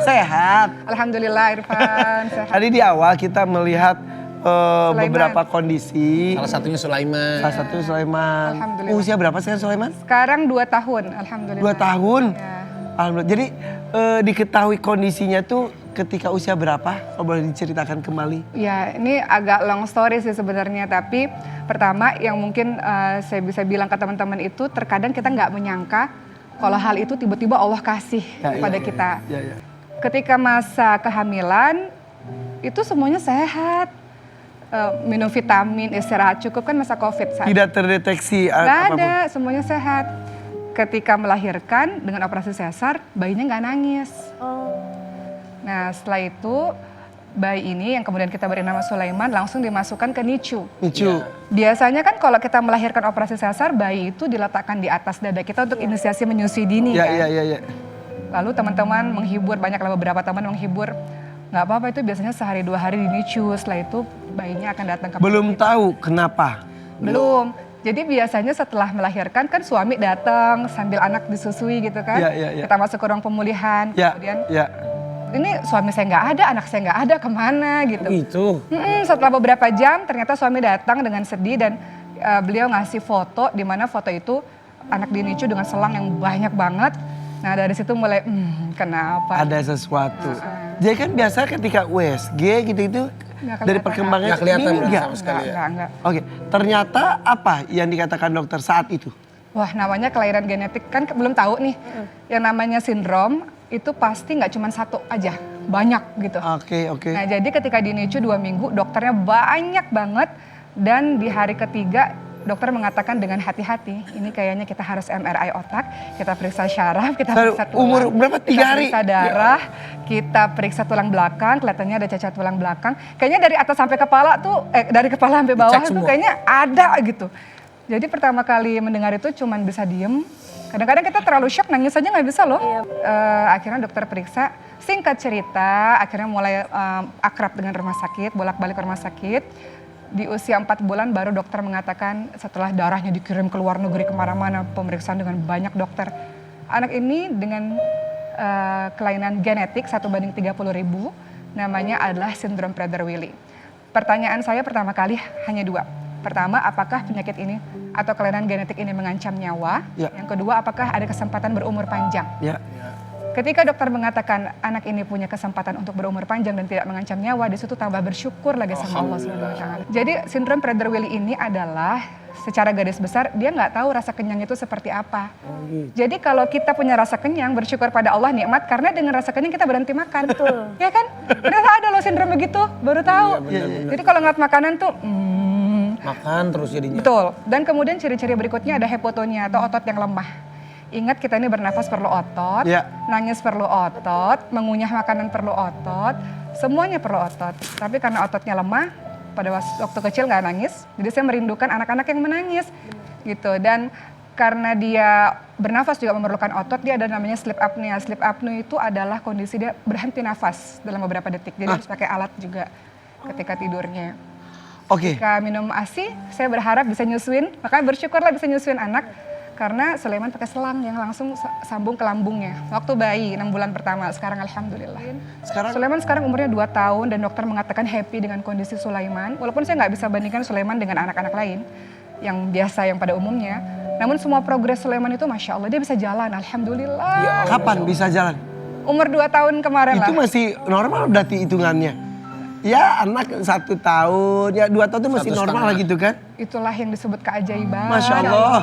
Sehat. Alhamdulillah Irfan, sehat. Tadi di awal kita melihat beberapa kondisi. Salah satunya Sulaiman. Salah satunya Sulaiman. Alhamdulillah. Usia berapa sekarang Sulaiman? Sekarang 2 tahun, alhamdulillah. 2 tahun? Ya. Alhamdulillah. Jadi diketahui kondisinya tuh ketika usia berapa? Kalau boleh diceritakan kembali. Ya, ini agak long story sih sebenarnya. Tapi pertama yang mungkin saya bisa bilang ke teman-teman itu, terkadang kita nggak menyangka kalau hal itu tiba-tiba Allah kasih kepada kita. Ya. Ketika masa kehamilan, itu semuanya sehat. Minum vitamin, istirahat cukup, kan masa COVID saat. Tidak terdeteksi Nggak apapun. ada, semuanya sehat. Ketika melahirkan dengan operasi sesar, bayinya nggak nangis. Nah setelah itu bayi ini yang kemudian kita beri nama Sulaiman langsung dimasukkan ke NICU. Lucu. Biasanya kan kalau kita melahirkan operasi sesar, bayi itu diletakkan di atas dada kita untuk inisiasi menyusui dini kan. Iya. Lalu teman-teman menghibur, banyaklah beberapa teman menghibur. Nggak apa-apa, itu biasanya sehari 2 hari di NICU, setelah itu bayinya akan datang ke Belum tahu kenapa? Belum. Jadi biasanya setelah melahirkan kan suami datang sambil anak disusui gitu kan. Iya. Kita masuk ke ruang pemulihan, kemudian ini suami saya nggak ada, anak saya nggak ada, kemana gitu. Gitu. Setelah beberapa jam ternyata suami datang dengan sedih dan beliau ngasih foto, di mana foto itu anak di NICU dengan selang yang banyak banget. Nah dari situ mulai kenapa? Ada sesuatu. Jadi kan biasa ketika USG gitu-gitu dari perkembangan nggak kelihatan ini sama sekali ya? Enggak. Oke, ternyata apa yang dikatakan dokter saat itu? Wah namanya kelainan genetik kan belum tahu nih. Yang namanya sindrom itu pasti nggak cuma satu aja, banyak gitu. Oke. Nah jadi ketika di NICU 2 minggu dokternya banyak banget dan di hari ketiga dokter mengatakan dengan hati-hati ini kayaknya kita harus MRI otak, kita periksa syaraf, kita periksa tulang. Umur berapa? 3 hari? Kita periksa darah, kita periksa tulang belakang, kelihatannya ada cacat tulang belakang. Kayaknya dari atas sampai kepala tuh, dari kepala sampai bawah tuh kayaknya ada gitu. Jadi pertama kali mendengar itu cuman bisa diem. Kadang-kadang kita terlalu shock, nangis aja nggak bisa loh. Akhirnya dokter periksa, singkat cerita akhirnya mulai akrab dengan rumah sakit, bolak-balik ke rumah sakit. Di usia 4 bulan baru dokter mengatakan setelah darahnya dikirim ke luar negeri kemana-mana, pemeriksaan dengan banyak dokter. Anak ini dengan kelainan genetik 1/30.000, namanya adalah sindrom Prader-Willi. Pertanyaan saya pertama kali hanya 2. Pertama, apakah penyakit ini atau kelainan genetik ini mengancam nyawa? Yang kedua, apakah ada kesempatan berumur panjang? Ketika dokter mengatakan anak ini punya kesempatan untuk berumur panjang dan tidak mengancam nyawa, di situ tambah bersyukur lagi sama Allah SWT. Jadi sindrom Prader-Willi ini adalah secara garis besar dia nggak tahu rasa kenyang itu seperti apa. Jadi kalau kita punya rasa kenyang, bersyukur pada Allah nikmat karena dengan rasa kenyang kita berhenti makan. Ya kan? Ternyata ada loh sindrom begitu, baru tahu. Jadi kalau ngeliat makanan tuh makan terus jadinya. Betul. Dan kemudian ciri-ciri berikutnya ada hypotonia atau otot yang lemah. Ingat kita ini bernafas perlu otot, nangis perlu otot, mengunyah makanan perlu otot, semuanya perlu otot. Tapi karena ototnya lemah, pada waktu kecil nggak nangis, jadi saya merindukan anak-anak yang menangis gitu. Dan karena dia bernafas juga memerlukan otot, dia ada namanya sleep apnea. Sleep apnea itu adalah kondisi dia berhenti nafas dalam beberapa detik, jadi harus pakai alat juga ketika tidurnya. Ketika minum ASI, saya berharap bisa nyusuin, makanya bersyukurlah bisa nyusuin anak. Karena Sulaiman pakai selang yang langsung sambung ke lambungnya. Waktu bayi 6 bulan pertama, sekarang alhamdulillah. Sulaiman sekarang umurnya 2 tahun dan dokter mengatakan happy dengan kondisi Sulaiman. Walaupun saya nggak bisa bandingkan Sulaiman dengan anak-anak lain yang biasa, yang pada umumnya. Namun semua progres Sulaiman itu Masya Allah, dia bisa jalan, alhamdulillah. Kapan bisa jalan? Umur 2 tahun kemarin lah. Itu masih normal berarti hitungannya? Ya anak 1 tahun, ya 2 tahun itu masih normal lah gitu kan? Itulah yang disebut keajaiban. Masya Allah.